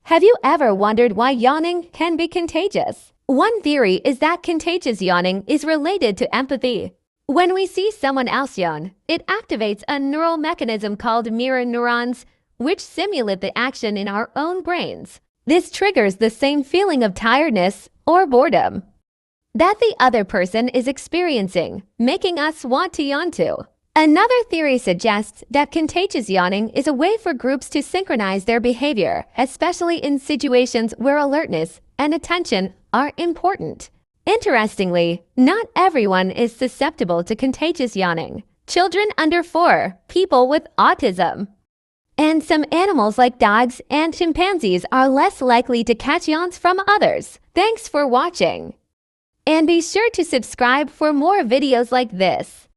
Have you ever wondered why yawning can be contagious? One theory is that contagious yawning is related to empathy. When we see someone else yawn, it activates a neural mechanism called mirror neurons, which simulate the action in our own brains. This triggers the same feeling of tiredness or boredom that the other person is experiencing, making us want to yawn too. Another theory suggests that contagious yawning is a way for groups to synchronize their behavior, especially in situations where alertness and attention are important. Interestingly, not everyone is susceptible to contagious yawning. Children under 4, people with autism, and some animals like dogs and chimpanzees are less likely to catch yawns from others. Thanks for watching, and be sure to subscribe for more videos like this.